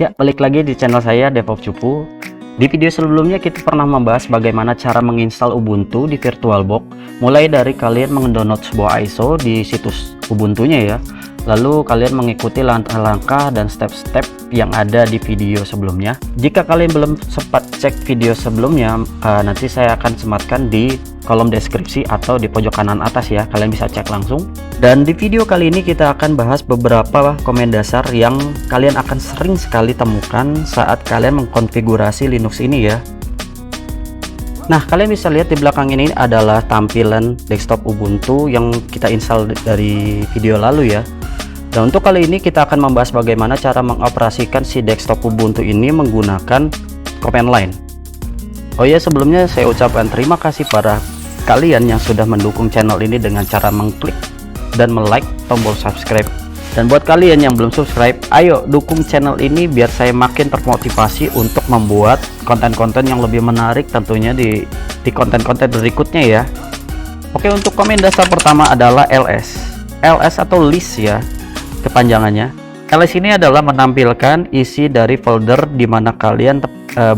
Ya, balik lagi di channel saya DevOps Cupu. Di video sebelumnya kita pernah membahas bagaimana cara menginstal Ubuntu di VirtualBox, mulai dari kalian mendownload sebuah ISO di situs Ubuntunya ya. Lalu kalian mengikuti langkah-langkah dan step-step yang ada di video sebelumnya. Jika kalian belum sempat cek video sebelumnya, nanti saya akan sematkan di kolom deskripsi atau di pojok kanan atas ya, kalian bisa cek langsung. Dan di video kali ini kita akan bahas beberapa komen dasar yang kalian akan sering sekali temukan saat kalian mengkonfigurasi Linux ini ya. Nah, kalian bisa lihat di belakang ini adalah tampilan desktop Ubuntu yang kita install dari video lalu ya. Dan untuk kali ini kita akan membahas bagaimana cara mengoperasikan si desktop Ubuntu ini menggunakan command line. Oh ya, sebelumnya saya ucapkan terima kasih pada kalian yang sudah mendukung channel ini dengan cara mengklik dan like tombol subscribe. Dan buat kalian yang belum subscribe, ayo dukung channel ini biar saya makin termotivasi untuk membuat konten-konten yang lebih menarik tentunya di konten-konten berikutnya ya. Oke, untuk komen dasar pertama adalah ls atau list ya kepanjangannya. ls ini adalah menampilkan isi dari folder di mana kalian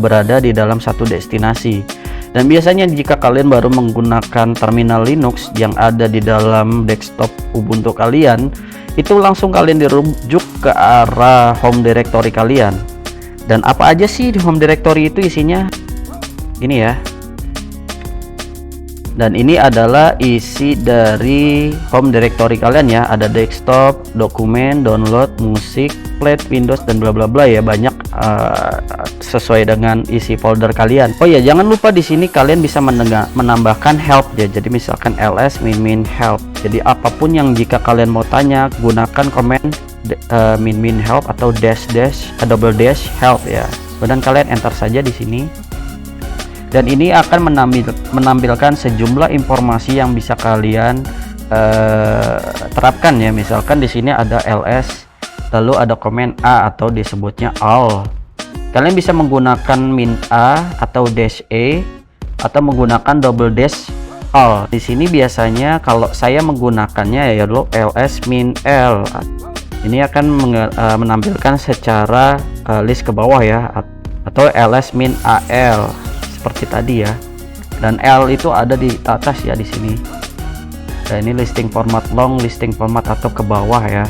berada di dalam satu destinasi. Dan biasanya jika kalian baru menggunakan terminal Linux yang ada di dalam desktop Ubuntu kalian, itu langsung kalian dirujuk ke arah home directory kalian. Dan apa aja sih di home directory itu isinya? Ini ya. Dan ini adalah isi dari home directory kalian ya. Ada desktop, dokumen, download, musik, plat, Windows dan bla bla bla ya. Banyak sesuai dengan isi folder kalian. Oh ya, jangan lupa di sini kalian bisa menambahkan help ya. Jadi misalkan ls min help. Jadi apapun yang jika kalian mau tanya, gunakan komen min help atau double dash help ya. Dan kalian enter saja di sini. Dan ini akan menampilkan sejumlah informasi yang bisa kalian terapkan ya. Misalkan di sini ada ls, lalu ada komen a atau disebutnya all. Kalian bisa menggunakan min a atau dash e atau menggunakan double dash all. Di sini biasanya kalau saya menggunakannya ya ls min l. Ini akan menampilkan secara list ke bawah ya, atau ls min al seperti tadi ya. Dan L itu ada di atas ya di sini. Dan ini listing format long, listing format atau ke bawah ya.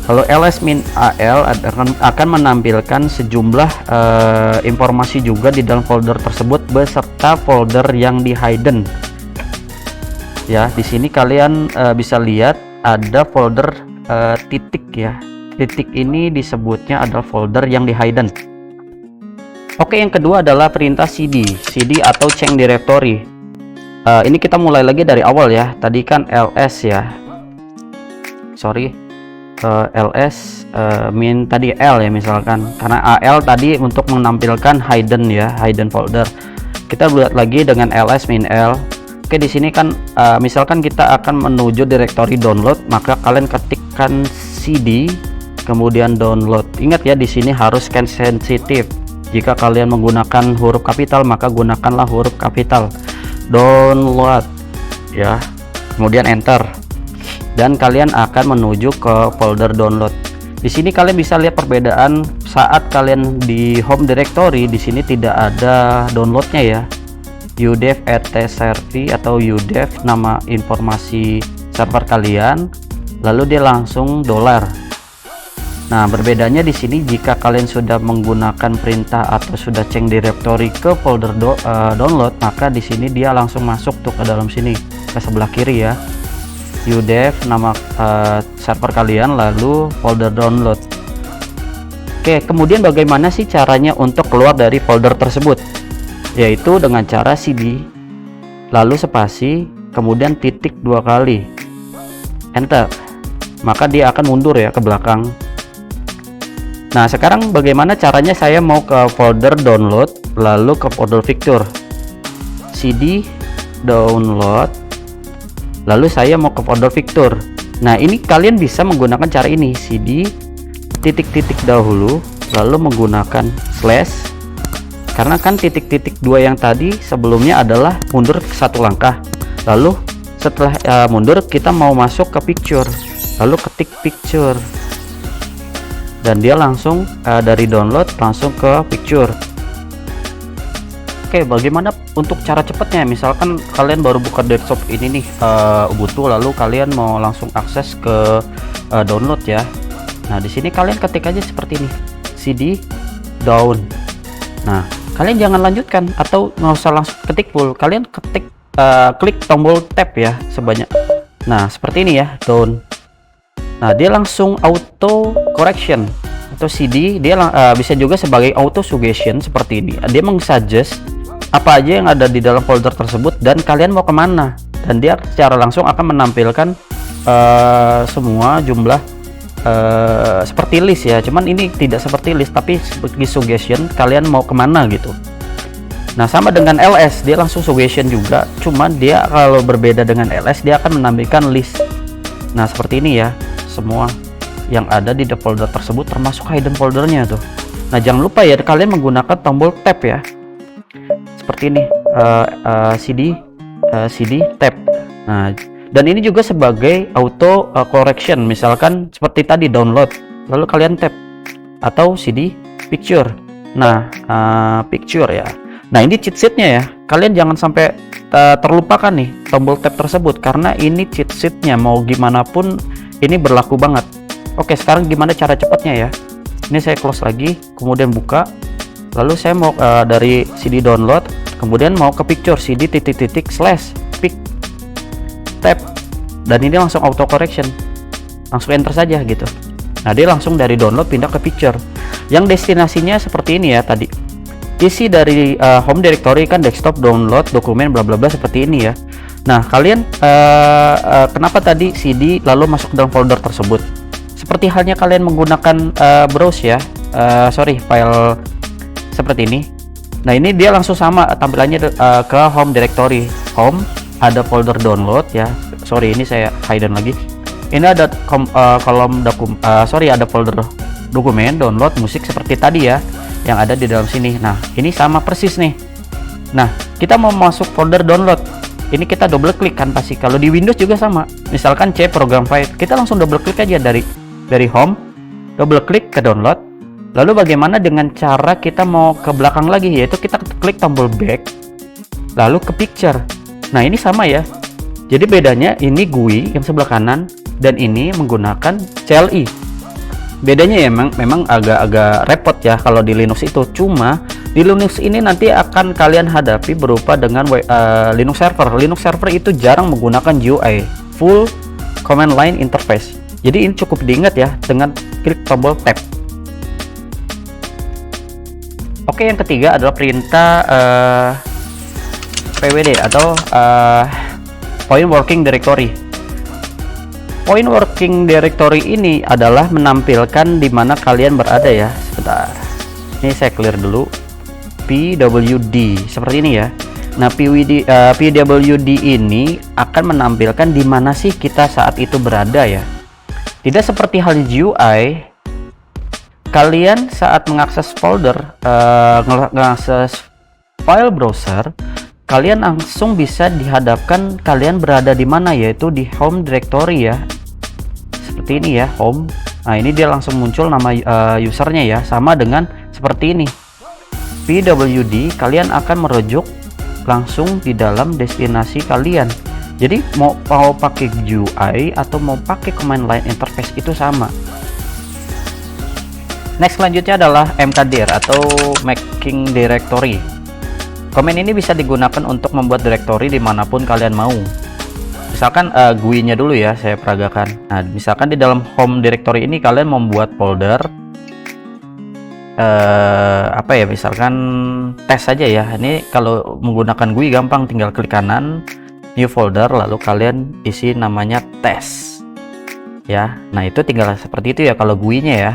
Kalau ls min al akan menampilkan sejumlah informasi juga di dalam folder tersebut beserta folder yang di hidden. Ya, di sini kalian bisa lihat ada folder titik ya. Titik ini disebutnya adalah folder yang di hidden. Oke, yang kedua adalah perintah cd atau change directory. Ini kita mulai lagi dari awal ya. Tadi kan ls ya. Sorry. ls min tadi l ya misalkan. Karena al tadi untuk menampilkan hidden ya, hidden folder. Kita buat lagi dengan ls min l. Oke, di sini kan misalkan kita akan menuju directory download, maka kalian ketikkan cd kemudian download. Ingat ya, di sini harus scan sensitif. Jika kalian menggunakan huruf kapital, maka gunakanlah huruf kapital. Download ya, kemudian enter, dan kalian akan menuju ke folder download. Di sini kalian bisa lihat perbedaan saat kalian di home directory. Di sini tidak ada downloadnya ya. udev etc atau udev nama informasi server kalian, lalu dia langsung $. Nah, berbedanya di sini jika kalian sudah menggunakan perintah atau sudah change directory ke folder download, maka di sini dia langsung masuk tuh ke dalam sini ke sebelah kiri ya. udev nama server kalian lalu folder download. Oke, kemudian bagaimana sih caranya untuk keluar dari folder tersebut? Yaitu dengan cara cd lalu spasi kemudian titik 2 kali enter, maka dia akan mundur ya ke belakang. Nah, sekarang bagaimana caranya saya mau ke folder download lalu ke folder Victor. cd download lalu saya mau ke folder Victor. Nah, ini kalian bisa menggunakan cara ini, cd titik-titik dahulu lalu menggunakan slash, karena kan titik-titik 2 yang tadi sebelumnya adalah mundur satu langkah. Lalu setelah mundur kita mau masuk ke picture, lalu ketik picture. dan dia langsung dari download langsung ke picture. Oke, bagaimana untuk cara cepatnya? Misalkan kalian baru buka desktop ini nih, Ubuntu, lalu kalian mau langsung akses ke download ya. Nah, di sini kalian ketik aja seperti ini, cd down. Nah, kalian jangan lanjutkan atau nggak usah langsung ketik full, kalian ketik klik tombol tab ya sebanyak. Nah, seperti ini ya, down. Nah, dia langsung auto correction atau CD. Dia bisa juga sebagai auto suggestion seperti ini. Dia mengsuggest apa aja yang ada di dalam folder tersebut dan kalian mau kemana, dan dia secara langsung akan menampilkan semua jumlah seperti list ya. Cuman ini tidak seperti list tapi sebagai suggestion kalian mau kemana gitu. Nah, sama dengan ls, dia langsung suggestion juga, cuman dia kalau berbeda dengan ls, dia akan menampilkan list. Nah, seperti ini ya, semua yang ada di folder tersebut termasuk hidden foldernya tuh. Nah, jangan lupa ya, kalian menggunakan tombol tab ya, seperti ini, cd tab. Nah, dan ini juga sebagai auto correction, misalkan seperti tadi download lalu kalian tab, atau cd picture. Nah, picture ya. Nah, ini cheat sheetnya ya, kalian jangan sampai terlupakan nih tombol tab tersebut, karena ini cheat sheetnya mau gimana pun ini berlaku banget. Oke, sekarang gimana cara cepatnya ya? Ini saya close lagi, kemudian buka, lalu saya mau dari cd download, kemudian mau ke picture, cd /pic tab, dan ini langsung auto correction, langsung enter saja gitu. Nah, dia langsung dari download pindah ke picture, yang destinasinya seperti ini ya tadi. Isi dari home directory kan desktop, download, dokumen, bla bla bla seperti ini ya. Nah, kalian kenapa tadi cd lalu masuk dalam folder tersebut? Seperti halnya kalian menggunakan browse ya, file seperti ini. Nah, ini dia langsung sama tampilannya ke home directory. Home, ada folder download ya. Sorry, ini saya hidden lagi. Ini ada kolom ada folder dokumen, download, musik seperti tadi ya, yang ada di dalam sini. Nah, ini sama persis nih. Nah, kita mau masuk folder download, ini kita double klik kan pasti. Kalau di Windows juga sama, misalkan C program file, kita langsung double klik aja dari home, double klik ke download. Lalu bagaimana dengan cara kita mau ke belakang lagi, yaitu kita klik tombol back lalu ke picture. Nah, ini sama ya, jadi bedanya ini GUI yang sebelah kanan dan ini menggunakan CLI. Bedanya ya memang agak-agak repot ya kalau di Linux itu. Cuma di Linux ini nanti akan kalian hadapi berupa dengan Linux server. Linux server itu jarang menggunakan GUI, full command line interface. Jadi ini cukup diingat ya dengan klik tombol tab. Oke, yang ketiga adalah perintah pwd atau point working directory. Point working directory ini adalah menampilkan di mana kalian berada ya. Sebentar, ini saya clear dulu. pwd seperti ini ya. Nah, pwd ini akan menampilkan di mana sih kita saat itu berada ya. Tidak seperti halnya GUI, kalian saat mengakses folder, mengakses file browser, kalian langsung bisa dihadapkan kalian berada di mana, yaitu di home directory ya. Seperti ini ya, home. Nah, ini dia langsung muncul nama usernya ya, sama dengan seperti ini. pwd, kalian akan merujuk langsung di dalam destinasi kalian. Jadi mau pakai GUI atau mau pakai command line interface itu sama. Next, selanjutnya adalah mkdir atau making directory. Komen ini bisa digunakan untuk membuat directory dimanapun kalian mau. Misalkan GUI-nya dulu ya, saya peragakan. Nah, misalkan di dalam home directory ini kalian membuat folder misalkan tes saja ya. Ini kalau menggunakan GUI gampang, tinggal klik kanan, new folder, lalu kalian isi namanya tes ya. Nah, itu tinggal seperti itu ya kalau GUI-nya ya.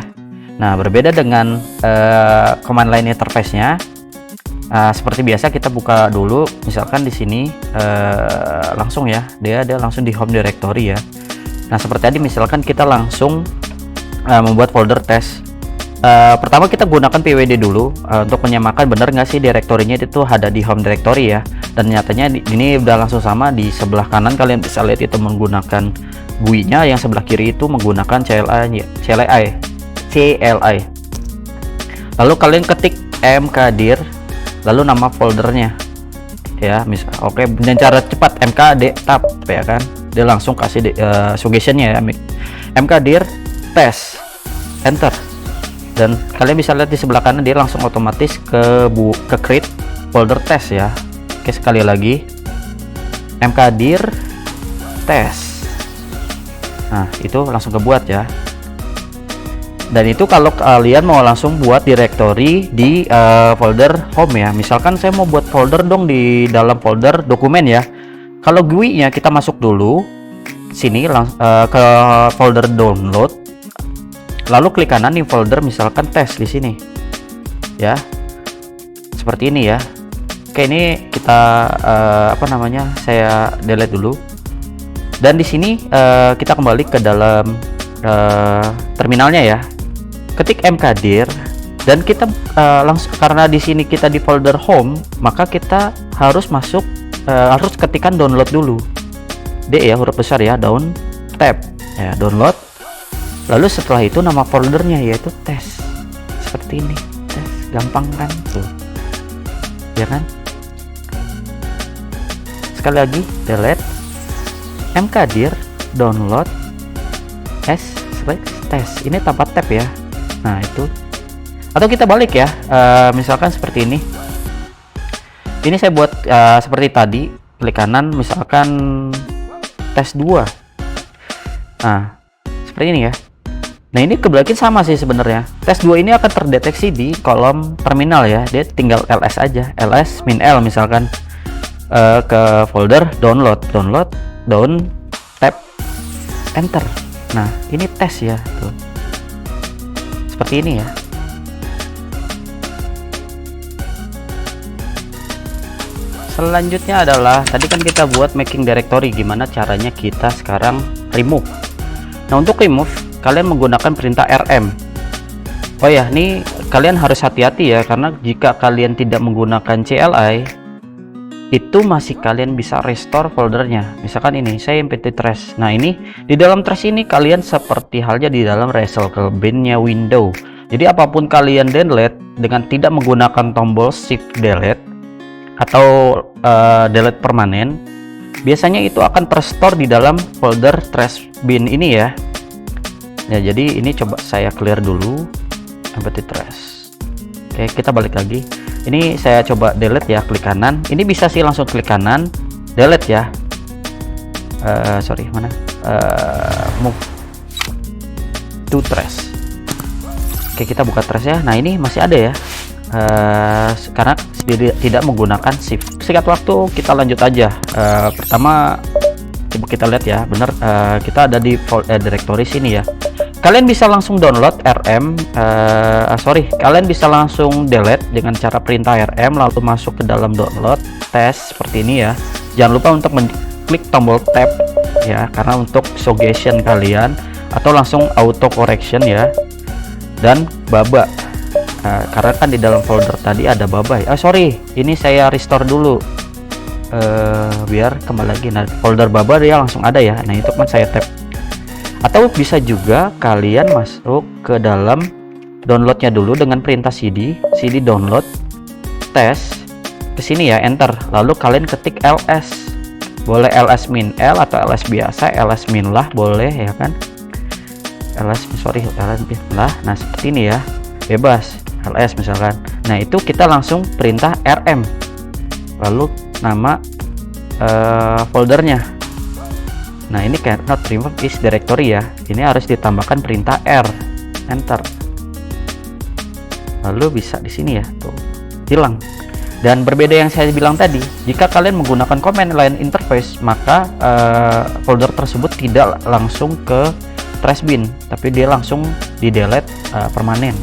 Nah, berbeda dengan command line interface-nya. Seperti biasa kita buka dulu, misalkan di sini langsung ya, dia langsung di home directory ya. Nah, seperti tadi misalkan kita langsung membuat folder tes. Pertama kita gunakan pwd dulu untuk menyamakan benar nggak sih direktorinya itu ada di home directory ya. Dan nyatanya ini udah langsung sama. Di sebelah kanan kalian bisa lihat itu menggunakan GUI-nya, yang sebelah kiri itu menggunakan CLI CLI. Lalu kalian ketik mkdir lalu nama foldernya ya, misal oke, dengan cara cepat mkd tab ya kan, dia langsung kasih suggestionnya ya, mkdir test, enter, dan kalian bisa lihat di sebelah kanan dia langsung otomatis ke create folder test ya. Oke, sekali lagi mkdir test, nah itu langsung kebuat ya. Dan itu kalau kalian mau langsung buat directory di folder home ya. Misalkan saya mau buat folder dong di dalam folder dokumen ya. Kalau GUI-nya kita masuk dulu sini ke folder download. Lalu klik kanan di folder misalkan test di sini. Ya. Seperti ini ya. Oke, ini kita saya delete dulu. Dan di sini kita kembali ke dalam terminalnya ya. Ketik mkdir dan kita langsung, karena di sini kita di folder home, maka kita harus masuk harus ketikan download dulu, D ya, huruf besar ya, down tab ya, download. Lalu setelah itu nama foldernya yaitu test, seperti ini, test, gampang kan tuh ya kan. Sekali lagi delete mkdir download test, ini tanpa tab ya. Nah itu, atau kita balik ya, misalkan seperti ini saya buat seperti tadi, klik kanan misalkan tes 2. Nah seperti ini ya. Nah ini kebalikin sama sih sebenarnya. Tes 2 ini akan terdeteksi di kolom terminal ya, dia tinggal ls aja, ls -l misalkan ke folder down tab, enter. Nah ini tes ya tuh, seperti ini ya. Selanjutnya adalah tadi kan kita buat making directory, gimana caranya kita sekarang remove. Nah untuk remove kalian menggunakan perintah rm. Oh ya, ini kalian harus hati-hati ya, karena jika kalian tidak menggunakan CLI itu masih kalian bisa restore foldernya. Misalkan ini saya empty trash. Nah ini di dalam trash ini kalian seperti halnya di dalam recycle bin-nya Windows. Jadi apapun kalian delete dengan tidak menggunakan tombol shift delete atau delete permanen, biasanya itu akan terstore di dalam folder trash bin ini ya. Ya jadi ini coba saya clear dulu empty trash. Oke, kita balik lagi. Ini saya coba delete ya, klik kanan. Ini bisa sih langsung klik kanan delete ya. Sorry, mana? Move to trash. Oke, kita buka trash ya. Nah ini masih ada ya, karena tidak menggunakan shift. Singkat waktu kita lanjut aja. Pertama coba kita lihat ya, bener, kita ada di directory sini ya. Kalian bisa langsung download rm, kalian bisa langsung delete dengan cara perintah rm lalu masuk ke dalam download test seperti ini ya. Jangan lupa untuk klik tombol tab ya, karena untuk suggestion kalian, atau langsung auto correction ya. Dan baba, karena kan di dalam folder tadi ada baba ya. Ini saya restore dulu biar kembali lagi. Nah folder baba dia langsung ada ya. Nah itu kan saya tab. Atau bisa juga kalian masuk ke dalam downloadnya dulu dengan perintah cd download test, ke sini ya, enter, lalu kalian ketik ls, boleh ls -l atau ls biasa, ls min lah boleh ya kan, ls min lah. Nah seperti ini ya, bebas ls misalkan. Nah itu kita langsung perintah rm lalu nama foldernya. Nah ini cannot remove this directory ya, ini harus ditambahkan perintah R, enter, lalu bisa di sini ya, tuh hilang. Dan berbeda yang saya bilang tadi, jika kalian menggunakan command line interface, maka folder tersebut tidak langsung ke trash bin, tapi dia langsung di delete permanen.